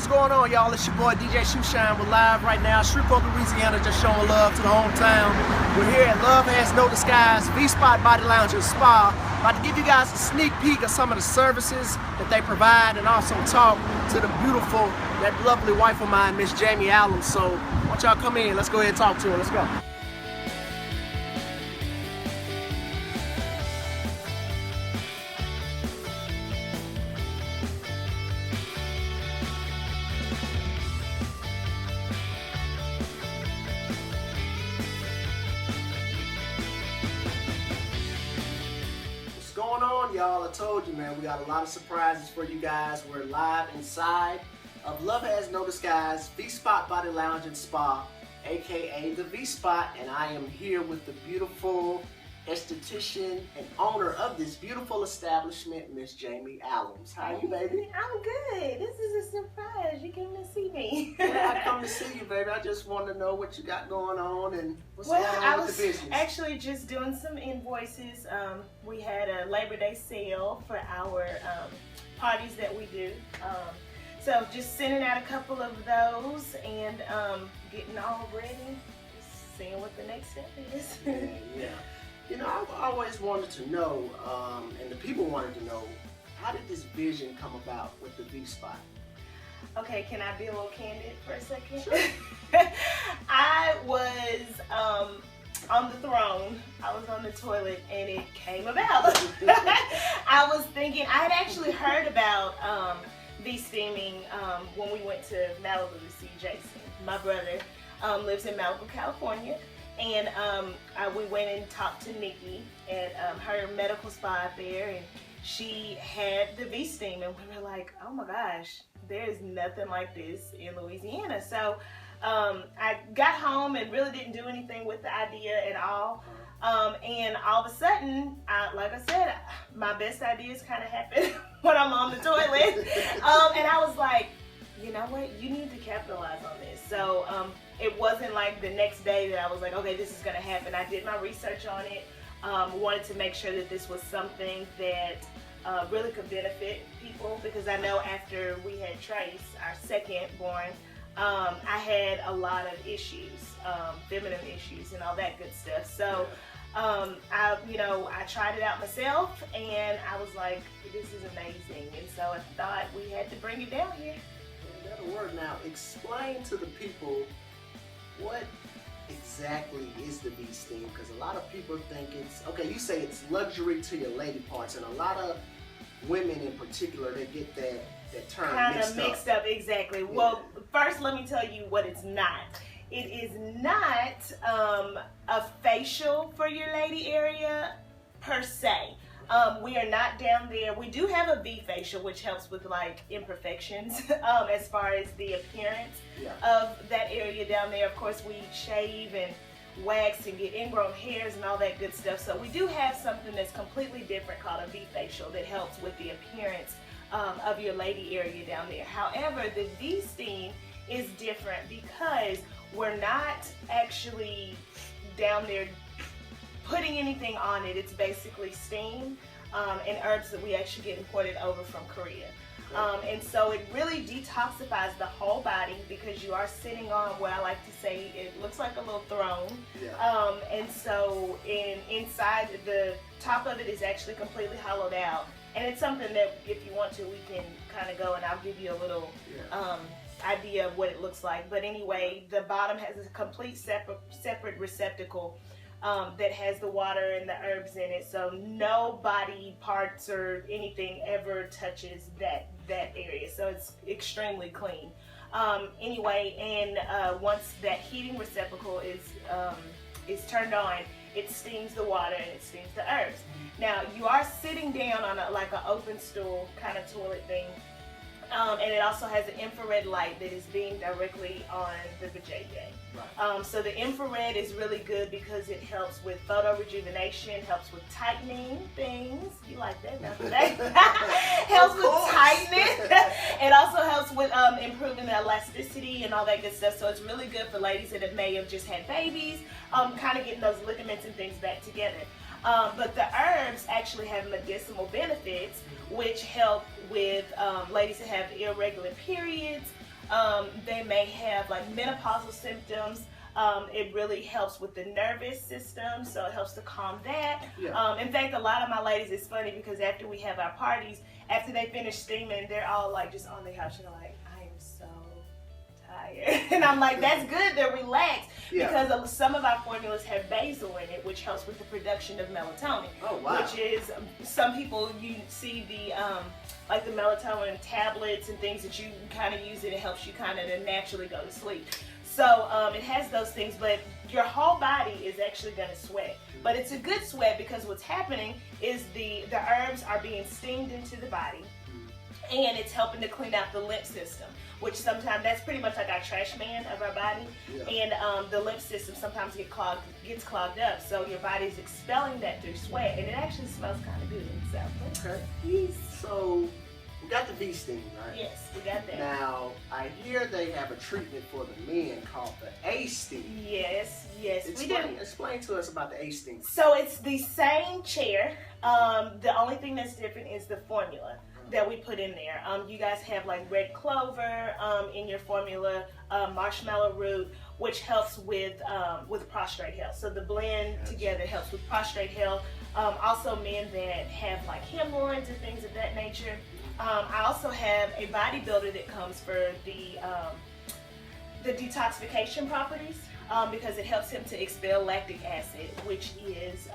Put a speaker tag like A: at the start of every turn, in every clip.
A: What's going on, y'all? It's your boy DJShoeshine. We're live right now, Shreveport, Louisiana, just showing love to the hometown. We're here at Love Has No Disguise, V-Spot Body Lounge and Spa. About to give you guys a sneak peek of some of the services that they provide and also talk to the beautiful, that lovely wife of mine, Miss Jaimie Allums. So, why don't y'all come in? Let's go ahead and talk to her. Let's go. What's going on, y'all? I told you, man, we got a lot of surprises for you guys. We're live inside of Love Has No Disguise, V-Spot Body Lounge and Spa, aka the V-Spot, and I am here with the beautiful esthetician and owner of this beautiful establishment, Miss Jaimie Allums. How are you, baby?
B: I'm good. This is a surprise. You came to see me.
A: Yeah, I come to see you, baby. I just want to know what you got going on and what's going on with the business.
B: Actually just doing some invoices. We had a Labor Day sale for our parties that we do. So just sending out a couple of those and getting all ready, just seeing what the next step is.
A: Yeah. You know, I've always wanted to know, and the people wanted to know, how did this vision come about with the V-Spot?
B: Okay, can I be a little candid for a second?
A: Sure.
B: I was on the throne. I was on the toilet and it came about. I was thinking, I had actually heard about V-steaming when we went to Malibu to see Jason. My brother lives in Malibu, California. And we went and talked to Nikki at her medical spa out there, and she had the V-steam, and we were like, oh my gosh, there's nothing like this in Louisiana. So I got home and really didn't do anything with the idea at all. And all of a sudden, like I said, my best ideas kind of happen when I'm on the toilet. And I was like, you know what, you need to capitalize on this. So it wasn't like the next day that I was like, okay, this is gonna happen. I did my research on it, wanted to make sure that this was something that really could benefit people, because I know after we had Trace, our second born, I had a lot of issues, feminine issues and all that good stuff. So I tried it out myself and I was like, this is amazing. And so I thought we had to bring it down here.
A: That'll work. Now, explain to the people what exactly is the V-steam, because a lot of people think it's, okay, you say it's luxury to your lady parts, and a lot of women in particular, they get that term
B: kind of mixed up. Exactly. Yeah. Well, first let me tell you what it's not. It is not a facial for your lady area per se. We are not down there. We do have a V facial, which helps with like imperfections as far as the appearance of that area down there. Of course, we shave and wax and get ingrown hairs and all that good stuff. So we do have something that's completely different called a V facial that helps with the appearance of your lady area down there. However, the V-steam is different because we're not actually down there putting anything on it. It's basically steam and herbs that we actually get imported over from Korea. And so it really detoxifies the whole body, because you are sitting on what I like to say, it looks like a little throne. Yeah. And so inside, the top of it is actually completely hollowed out. And it's something that if you want to, we can kind of go and I'll give you a little idea of what it looks like. But anyway, the bottom has a complete separate receptacle that has the water and the herbs in it, so no body parts or anything ever touches that area, so it's extremely clean. Anyway, and once that heating receptacle is turned on, it steams the water and it steams the herbs. Now, you are sitting down on like an open stool kind of toilet thing. And it also has an infrared light that is beamed directly on the vajayjay. Right. So the infrared is really good because it helps with photo rejuvenation, helps with tightening things. You like that, don't you? Helps with tightening. It also helps with improving the elasticity and all that good stuff. So it's really good for ladies that may have just had babies, kind of getting those ligaments and things back together. But the herbs actually have medicinal benefits, which help with ladies that have irregular periods, They may have like menopausal symptoms. It really helps with the nervous system, so it helps to calm that.
A: Yeah.
B: In fact, a lot of my ladies, it's funny because after we have our parties, after they finish steaming, they're all like just on the couch and like, I am so tired. And I'm like, that's good, they're relaxed.
A: Yeah.
B: Because some of our formulas have basil in it, which helps with the production of melatonin.
A: Oh, wow.
B: Which is, some people, you see the, like the melatonin tablets and things that you kind of use it helps you kind of to naturally go to sleep. So it has those things, but your whole body is actually going to sweat. But it's a good sweat because what's happening is the herbs are being steamed into the body, and it's helping to clean out the lymph system, which sometimes that's pretty much like our trash man of our body. Yeah. And the lymph system sometimes gets clogged up, so your body's expelling that through sweat, and it actually smells kind of good. So
A: okay.
B: Yes.
A: So we got the V-steam, right?
B: Yes, we got that.
A: Now I hear they have a treatment for the men called the A-steam.
B: Yes, yes.
A: Explain to us about the A-steam.
B: So it's the same chair. The only thing that's different is the formula that we put in there. You guys have like red clover in your formula, marshmallow root, which helps with prostrate health. So the blend together helps with prostrate health. Also men that have like hemorrhoids and things of that nature. I also have a bodybuilder that comes for the detoxification properties because it helps him to expel lactic acid, which is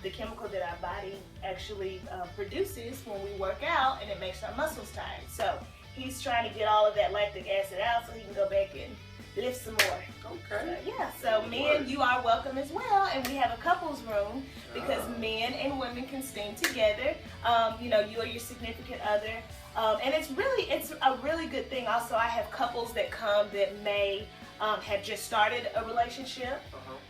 B: the chemical that our body actually produces when we work out, and it makes our muscles tired. So he's trying to get all of that lactic acid out so he can go back and lift some more.
A: Okay.
B: So men, you are welcome as well, and we have a couples room because men and women can steam together. You or your significant other, and it's a really good thing. Also, I have couples that come that may have just started a relationship,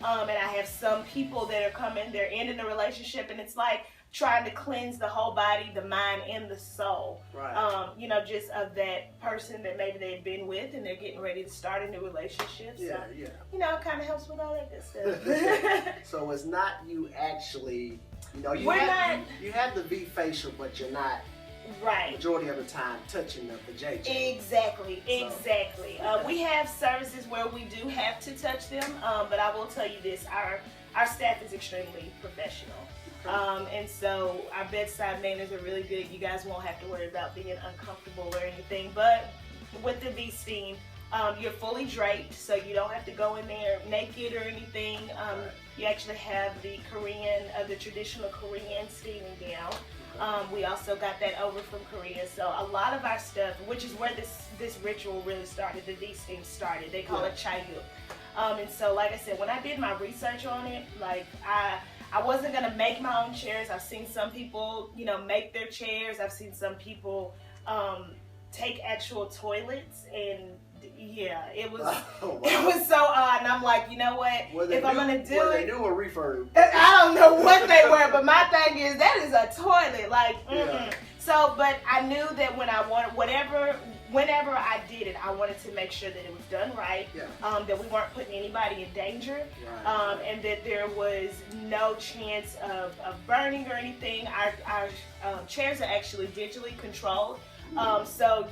B: and I have some people that are coming, they're ending a relationship, and it's like trying to cleanse the whole body, the mind, and the soul.
A: Right.
B: Just of that person that maybe they've been with and they're getting ready to start a new relationship.
A: Yeah,
B: so,
A: yeah.
B: It kind of helps with all that good stuff.
A: So it's not you actually, you have the V facial, but you're not.
B: Right.
A: Majority of the time touching the JJ.
B: Exactly. We have services where we do have to touch them, but I will tell you this, our staff is extremely professional. And so our bedside manners are really good. You guys won't have to worry about being uncomfortable or anything. But with the V-steam, you're fully draped, so you don't have to go in there naked or anything. You actually have the traditional Korean steaming gown. We also got that over from Korea. So a lot of our stuff, which is where this ritual really started, the V-steam started. They call it chayu. And so, like I said, when I did my research on it, like I wasn't gonna make my own chairs. I've seen some people, make their chairs. I've seen some people take actual toilets, and it was it was so odd. And I'm like, you know what? If I'm gonna do it,
A: they new or refurb?
B: I don't know what they were, but my thing is that is a toilet. Like, So, but I knew that when I wanted whenever I did it, I wanted to make sure that it was done right, that we weren't putting anybody in danger, and that there was no chance of burning or anything. Our chairs are actually digitally controlled, so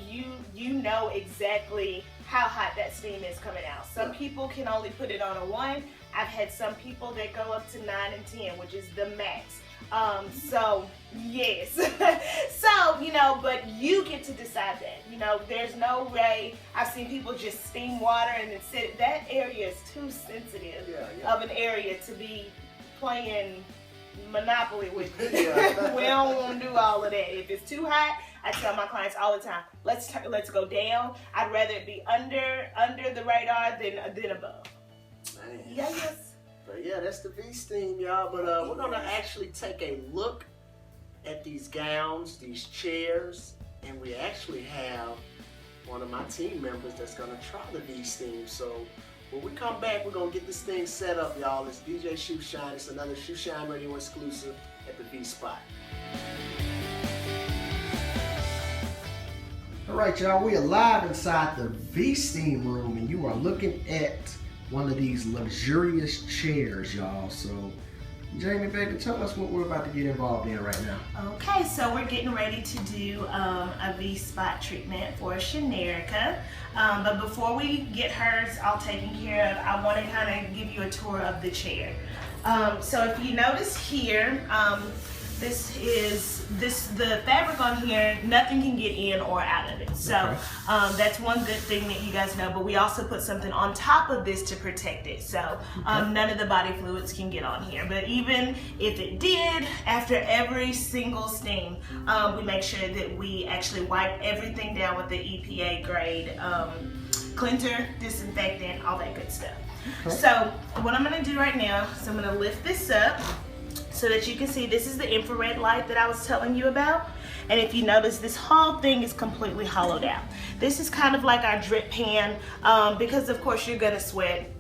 B: you know exactly how hot that steam is coming out. Some people can only put it on a 1. I've had some people that go up to 9 and 10, which is the max. So yes, but you get to decide that. There's no way. I've seen people just steam water and then sit. That area is too sensitive of an area to be playing Monopoly with. We don't want to do all of that. If it's too hot, I tell my clients all the time, let's go down. I'd rather it be under the radar than above.
A: Man.
B: Yes.
A: But that's the V-steam, y'all. But we're gonna actually take a look at these gowns, these chairs, and we actually have one of my team members that's gonna try the V-steam. So when we come back, we're gonna get this thing set up, y'all. It's DJShoeshine. It's another Shoeshine Radio exclusive at the V Spot. All right, y'all. We are live inside the V-steam room, and you are looking at one of these luxurious chairs, y'all. So Jaimie, baby, tell us what we're about to get involved in right now.
B: Okay, so we're getting ready to do a V-spot treatment for Shenerica. But before we get hers all taken care of, I want to kind of give you a tour of the chair. So if you notice here, the fabric on here, nothing can get in or out of it. So that's one good thing that you guys know, but we also put something on top of this to protect it. So none of the body fluids can get on here. But even if it did, after every single steam, we make sure that we actually wipe everything down with the EPA grade cleanser, disinfectant, all that good stuff. So what I'm gonna do right now is I'm gonna lift this up so that you can see this is the infrared light that I was telling you about. And if you notice, this whole thing is completely hollowed out. This is kind of like our drip pan because of course you're gonna sweat.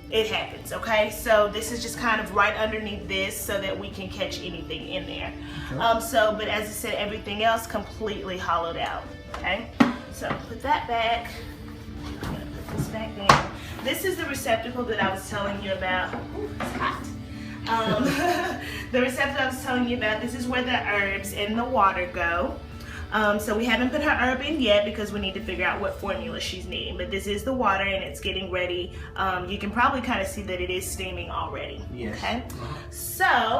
B: It happens, okay? So this is just kind of right underneath this so that we can catch anything in there. But as I said, everything else completely hollowed out, okay? So put that back. I'm gonna put this back in. This is the receptacle that I was telling you about. Ooh, it's hot. The receptacle I was telling you about, this is where the herbs and the water go. So we haven't put her herb in yet because we need to figure out what formula she's needing. But this is the water and it's getting ready. You can probably kind of see that it is steaming already. Yes. Okay. So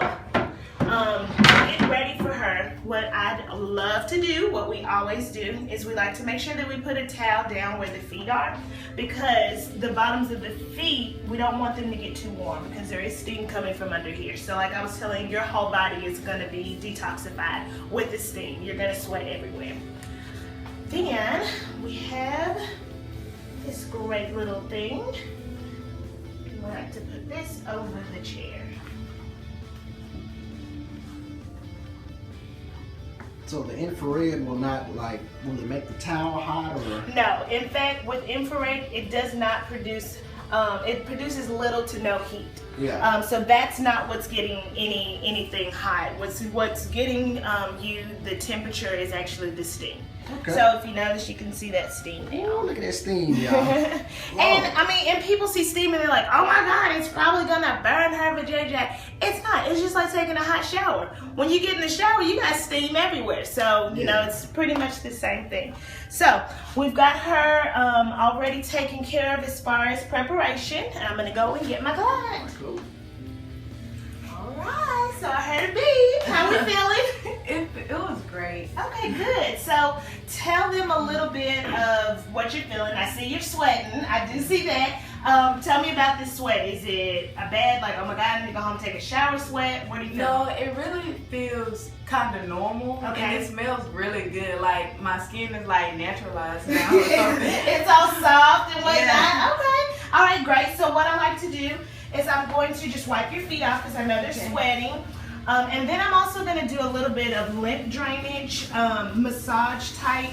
B: get ready for her. What I'd love to do, what we always do, is we like to make sure that we put a towel down where the feet are, because the bottoms of the feet, we don't want them to get too warm because there is steam coming from under here. So like I was telling you, your whole body is going to be detoxified with the steam. You're going to sweat everywhere. Then we have this great little thing. We like to put this over the chair.
A: So the infrared will not will it make the towel hot or?
B: No, in fact, with infrared, it does not produce, it produces little to no heat. Yeah. So that's not what's getting anything hot. What's getting you the temperature is actually the steam. Okay. So if you notice, you can see that steam now.
A: Oh, look at that steam, y'all.
B: and people see steam and they're like, oh my God, it's probably gonna burn her vajayjay. It's not. It's just like taking a hot shower. When you get in the shower, you got steam everywhere. So you know, it's pretty much the same thing. So we've got her already taken care of as far as preparation. I'm gonna go and get my gloves. Cool. Alright, so I heard a beep. How we feeling?
C: It was great.
B: Okay, good. So tell them a little bit of what you're feeling. I see you're sweating. I do see that. Tell me about this sweat. Is it a bad, like, oh my God, I need to go home and take a shower sweat? What do you feel?
C: No, it really feels kind of normal. Okay. And it smells really good. Like, my skin is like naturalized now.
B: It's all soft and whatnot. Yeah. Okay. All right, great. So what I like to do is I'm going to just wipe your feet off because I know they're sweating. And then I'm also going to do a little bit of lymph drainage, massage type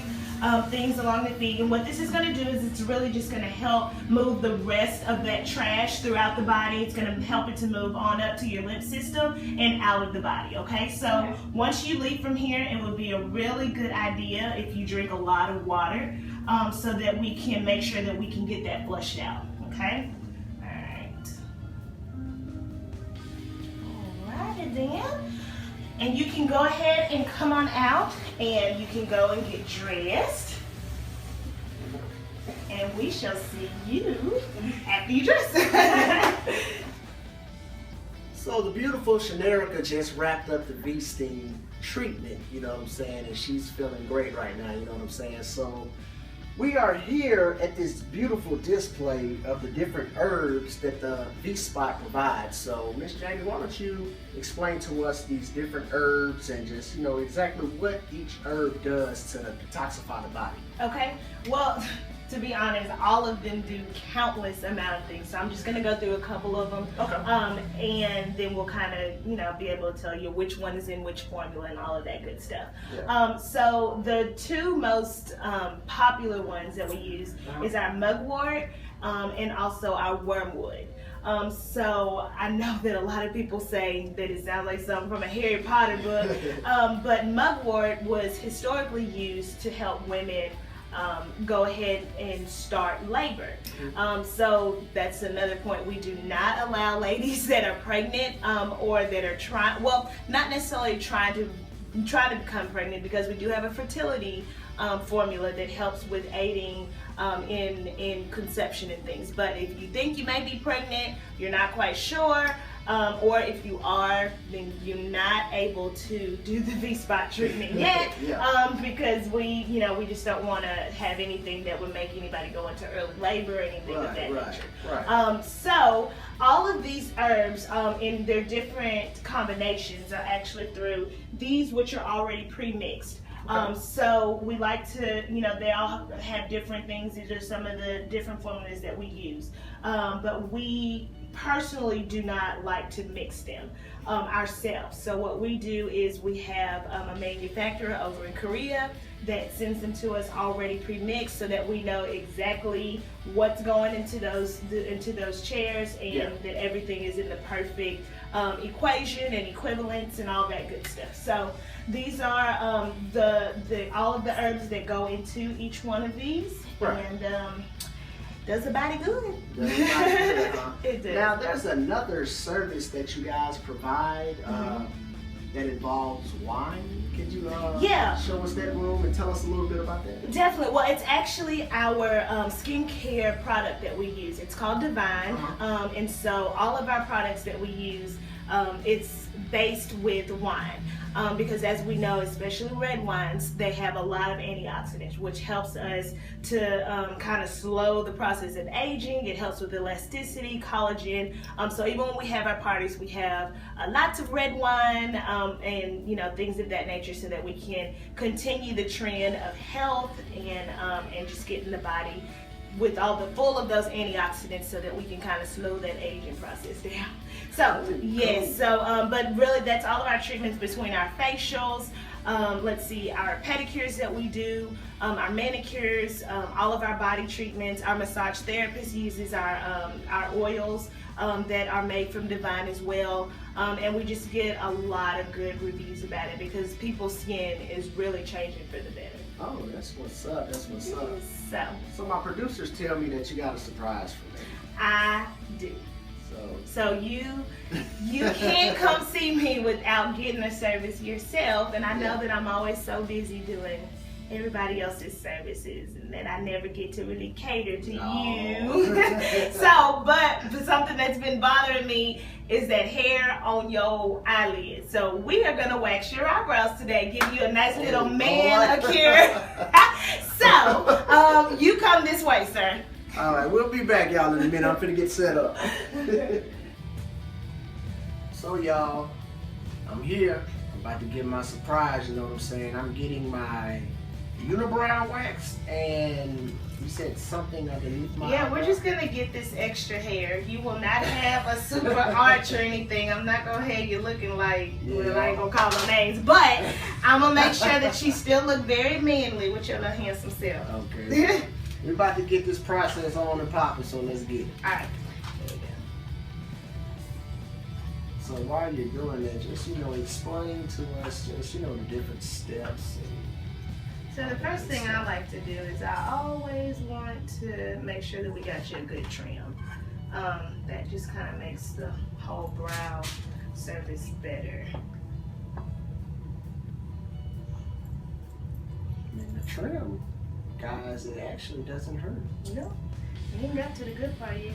B: things along the feet. And what this is going to do is it's really just going to help move the rest of that trash throughout the body. It's going to help it to move on up to your lymph system and out of the body, okay? So once you leave from here, it would be a really good idea if you drink a lot of water so that we can make sure that we can get that flushed out, okay? Then, and you can go ahead and come on out and you can go and get dressed, and we shall see you after you dress.
A: So the beautiful Shenerica just wrapped up the V-steam treatment, you know what I'm saying, and she's feeling great right now, you know what I'm saying. So we are here at this beautiful display of the different herbs that the V-Spot provides. So, Miss Jaimie, why don't you explain to us these different herbs and just, you know, exactly what each herb does to detoxify the body.
B: Okay, well, to be honest, all of them do countless amount of things. So I'm just gonna go through a couple of them. Okay. And then we'll kind of, you know, be able to tell you which one is in which formula and all of that good stuff. Yeah. So the two most popular ones that we use is our mugwort and also our wormwood. So I know that a lot of people say that it sounds like something from a Harry Potter book, but mugwort was historically used to help women go ahead and start labor. So that's another point. We do not allow ladies that are pregnant or that are trying, well, not necessarily trying to become pregnant, because we do have a fertility formula that helps with aiding in conception and things. But if you think you may be pregnant, you're not quite sure, or if you are, then you're not able to do the V-spot treatment yet, because we just don't want to have anything that would make anybody go into early labor or anything of that nature. So all of these herbs in their different combinations are actually through these, which are already pre-mixed. So we like to, they all have different things. These are some of the different formulas that we use. But we personally do not like to mix them ourselves. So what we do is we have a manufacturer over in Korea that sends them to us already pre-mixed, so that we know exactly what's going into those chairs, and that everything is in the perfect equation and equivalence and all that good stuff. So these are all of the herbs that go into each one of these, and does the body good. It does.
A: Now there's another service that you guys provide that involves wine. Can you show us that room and tell us a little bit about that?
B: Definitely. Well, it's actually our skincare product that we use. It's called Divine, and so all of our products that we use, it's based with wine. Because as we know, especially red wines, they have a lot of antioxidants, which helps us to kind of slow the process of aging. It helps with elasticity, collagen. So even when we have our parties, we have lots of red wine and things of that nature, so that we can continue the trend of health and just getting the body with full of those antioxidants, so that we can kind of slow that aging process down. So yes, but really that's all of our treatments between our facials, let's see, our pedicures that we do, our manicures, all of our body treatments. Our massage therapist uses our oils that are made from Divine as well, and we just get a lot of good reviews about it, because people's skin is really changing for the better.
A: Oh, that's what's up. That's what's up. So my producers tell me that you got a surprise for me.
B: I do. So you can't come see me without getting a service yourself, and I know that I'm always so busy doing everybody else's services, and that I never get to really cater to you. But something that's been bothering me is that hair on your eyelids. So we are gonna wax your eyebrows today, give you a nice little manicure. So you come this way, sir.
A: All right, we'll be back, y'all, in a minute. I'm finna get set up. So, y'all, I'm here. I'm about to get my surprise, you know what I'm saying? I'm getting my unibrow wax, and you said something underneath my eyebrow?
B: We're just gonna get this extra hair. You will not have a super arch or anything. I'm not gonna have you looking like, well, I ain't gonna call no names, but I'm gonna make sure that you still look very manly with your little handsome self.
A: Okay. We're about to get this process on and popping, so let's get it.
B: All right. There you go.
A: So while you're doing that, just, explain to us just, the different steps.
B: So the first thing I like to do is I always want to make sure that we got you a good trim. That just kind of makes the whole brow surface better.
A: And the trim, guys, it actually doesn't hurt.
B: No, you ain't got to the good part yet.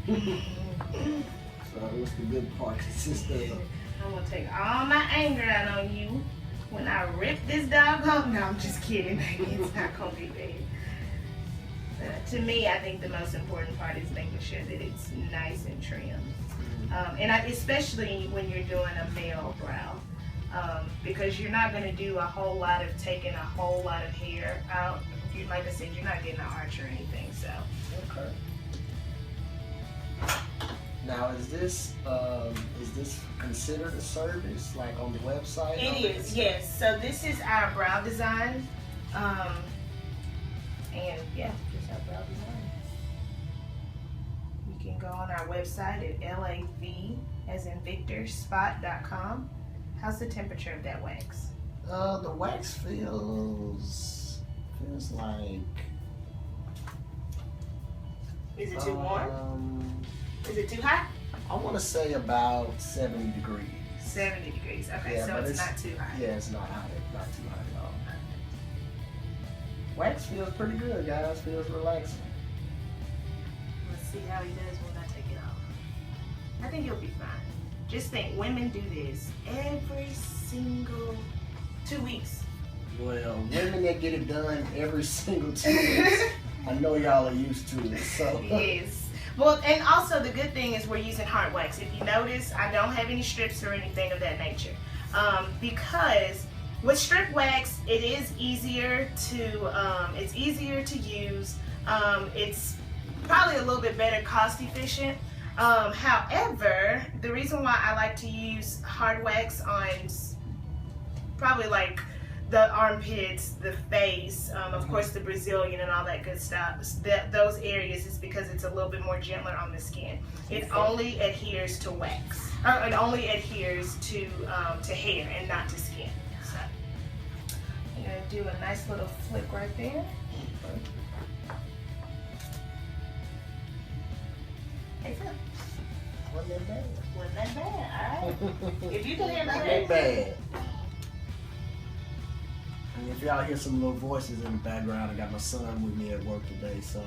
A: So what's the good part consist of?
B: I'm gonna take all my anger out on you when I rip this dog off. No, I'm just kidding. It's not gonna be bad. To me, I think the most important part is making sure that it's nice and trimmed. Especially when you're doing a male brow. Because you're not gonna do a whole lot of taking a whole lot of hair out. Like I said, you're not getting an arch or anything, so.
A: Okay. Now, is this considered a service, like on the website?
B: It is, yes. So this is our brow design, and yeah, just our brow design. You can go on our website at LAV, as in Victor, spot.com. How's the temperature of that wax?
A: The wax feels Feels like.
B: Is it too warm? Is it too hot?
A: I want to say about 70 degrees.
B: 70 degrees. Okay,
A: Yeah,
B: so
A: but
B: it's not too hot.
A: Yeah, it's not hot. Not too hot at all. Wax feels pretty good, guys. Feels relaxing.
B: Let's see how he does when I take it off. I think he'll be fine. Just think, women do this every single 2 weeks.
A: Well, women that get it done every single 2 weeks, I know y'all are used to it. So
B: Yes. Well, and also the good thing is we're using hard wax. If you notice, I don't have any strips or anything of that nature. Because with strip wax, it is easier to use. It's probably a little bit better cost efficient. However, the reason why I like to use hard wax on probably like the armpits, the face, of course the Brazilian and all that good stuff, those areas is because it's a little bit more gentler on the skin. It only adheres to wax, or it only adheres to hair and not to skin. So I'm gonna do a nice little flick right there. Hey, Phil.
A: wasn't that bad.
B: Wasn't that bad, all right? If you can handle
A: Not
B: that.
A: that bad. And if y'all hear some little voices in the background, I got my son with me at work today, so.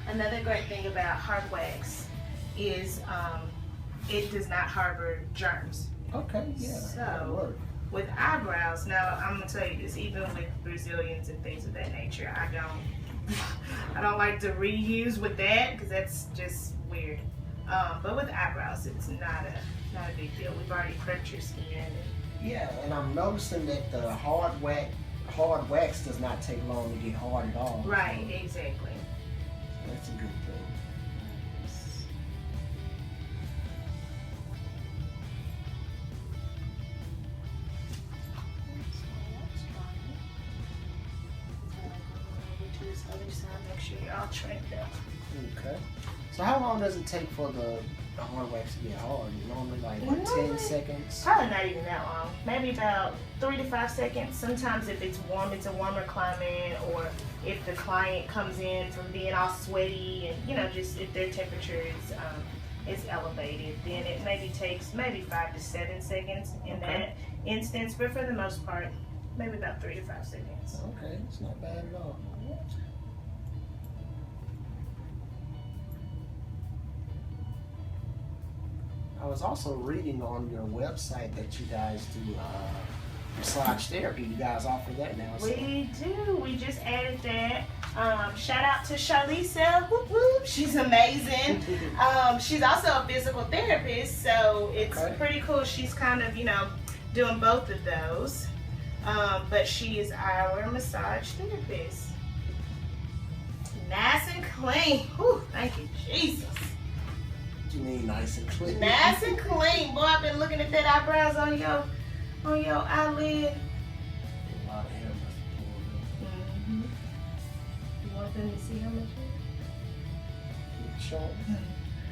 B: Another great thing about hard wax is it does not harbor germs.
A: Okay, yeah. that'll
B: So,
A: work.
B: with eyebrows, now I'm gonna tell you this, even with Brazilians and things of that nature, I don't like to reuse with that because that's just weird. But with eyebrows, it's not a big deal. We've already prepped your skin.
A: Yeah, and I'm noticing that the hard wax does not take long to get hard at all.
B: Right, exactly.
A: So that's a good thing.
B: Make sure you're all trimmed up.
A: Okay. So how long does it take for the hard wax to get hard? Normally like what, 10 seconds?
B: Probably not even that long. Maybe about 3 to 5 seconds. Sometimes if it's warm, it's a warmer climate, or if the client comes in from being all sweaty and just if their temperature is elevated, then it maybe takes 5 to 7 seconds in that instance. But for the most part, maybe about 3 to 5 seconds.
A: Okay, it's not bad at all. I was also reading on your website that you guys do massage therapy. You guys offer that now. So.
B: We do. We just added that. Shout out to Charlisa. Whoop, whoop. She's amazing. She's also a physical therapist, so it's pretty cool. She's kind of, doing both of those. But she is our massage therapist. Nice and clean. Whew, thank you, Jesus.
A: What you mean nice and clean?
B: Nice and clean. Boy, I've been looking at that eyebrows on your eyelid.
A: A lot of hair must have pulled up.
B: Mm-hmm. You want them to see how much hair?
A: Show them.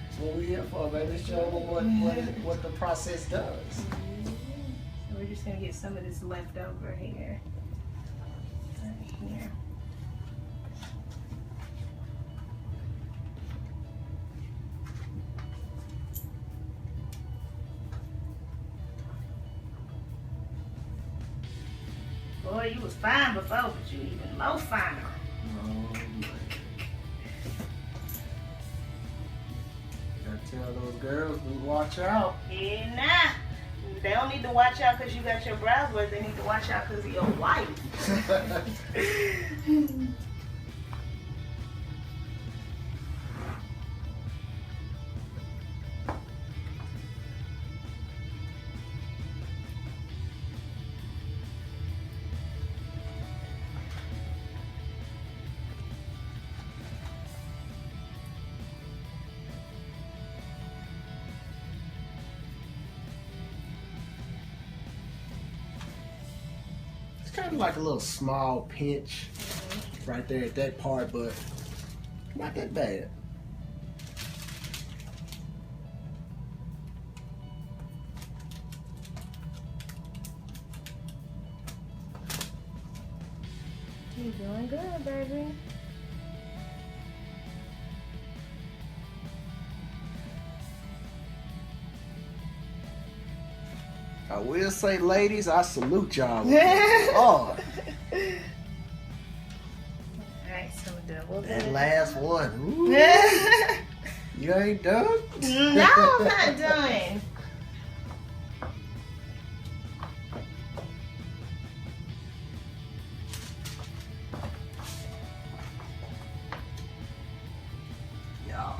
A: That's what we're here for, baby. Show them what the process does.
B: So we're just gonna get some of this leftover hair right here. Boy, you was fine before, but you even more finer.
A: Oh, man. Gotta tell those girls to watch out.
B: Yeah, nah. They don't need to watch out because you got your brows wet. They need to watch out because of your wife.
A: It's kind of like a little small pinch right there at that part, but not that bad.
B: You're doing good, baby.
A: I will say, ladies, I salute y'all. Oh,
B: Alright, so double
A: that last one. Ooh, you ain't done?
B: No, I'm not done.
A: Y'all.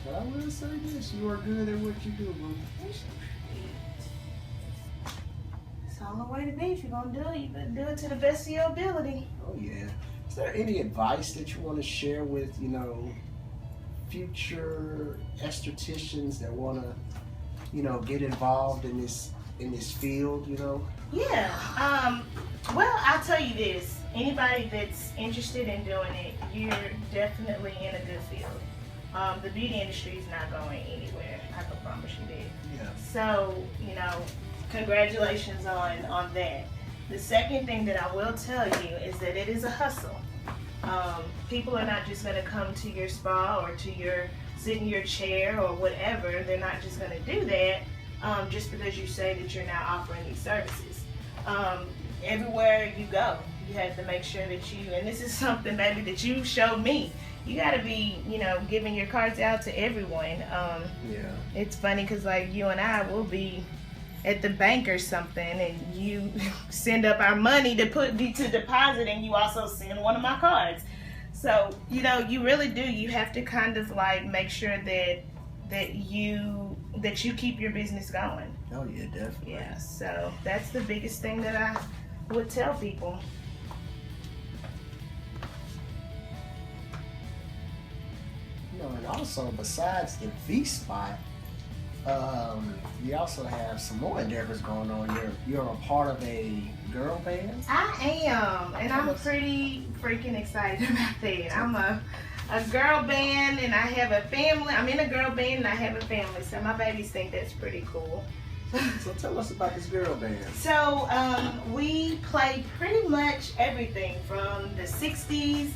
A: I will say this, you are good at what you do, boo.
B: It's all the way to be. If you're gonna do it, you better do it to the best of your ability.
A: Oh yeah. Is there any advice that you want to share with, you know, future estheticians that want to, you know, get involved in this field, you know?
B: Yeah. Well, I'll tell you this. Anybody that's interested in doing it, you're definitely in a good field. The beauty industry is not going anywhere. I can promise you that.
A: Yeah.
B: So, you know, congratulations on that. The second thing that I will tell you is that it is a hustle. People are not just going to come to your spa or sit in your chair or whatever. They're not just going to do that just because you say that you're now offering these services. Everywhere you go, you have to make sure that and this is something maybe that you showed me. You got to be, you know, giving your cards out to everyone.
A: Yeah.
B: It's funny because like you and I will be at the bank or something, and you send up our money to deposit, and you also send one of my cards. So you know, you really do. You have to kind of like make sure that you keep your business going.
A: Oh yeah, definitely.
B: Yeah. So that's the biggest thing that I would tell people.
A: You know, and also besides the V-Spot, you also have some more endeavors going on. You're a part of a girl band.
B: I am, and I'm pretty freaking excited about that. I'm a girl band, and I have a family. I'm in a girl band, and I have a family, so my babies think that's pretty cool.
A: So tell us about this girl band.
B: So we play pretty much everything from the 60s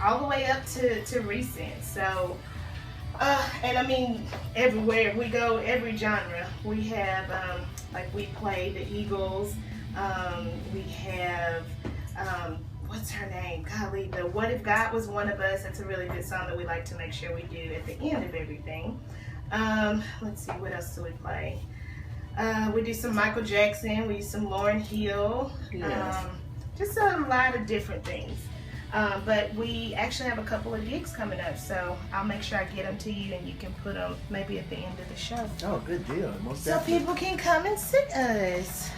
B: all the way up to recent. So, and I mean, everywhere we go, every genre. We have, like we play the Eagles. We have, what's her name? Golly, the What If God Was One of Us. That's a really good song that we like to make sure we do at the end of everything. Let's see, what else do we play? We do some Michael Jackson, we do some Lauryn Hill,
A: Yes.
B: just a lot of different things. But we actually have a couple of gigs coming up, so I'll make sure I get them to you and you can put them maybe at the end of the show.
A: Oh, good deal. Most
B: So
A: definitely.
B: people can come and see us.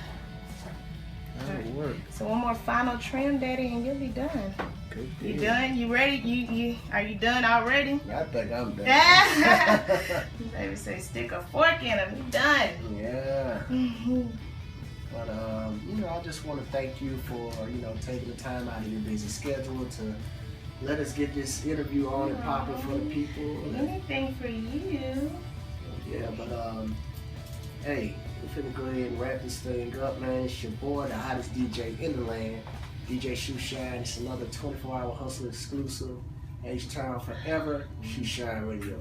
A: That'll work.
B: So one more final trim, Daddy, and you'll be done.
A: Good deal.
B: You done? You ready? Are you done already?
A: I think I'm done.
B: Baby say stick a fork in them. You done.
A: Yeah. But you know, I just want to thank you for, you know, taking the time out of your busy schedule to let us get this interview on and popping for the people.
B: Anything for you.
A: Yeah, but hey, we're finna go ahead and wrap this thing up, man. It's your boy, the hottest DJ in the land, DJShoeshine. It's another 24-hour hustle exclusive. H-Town forever, Shoeshine Radio.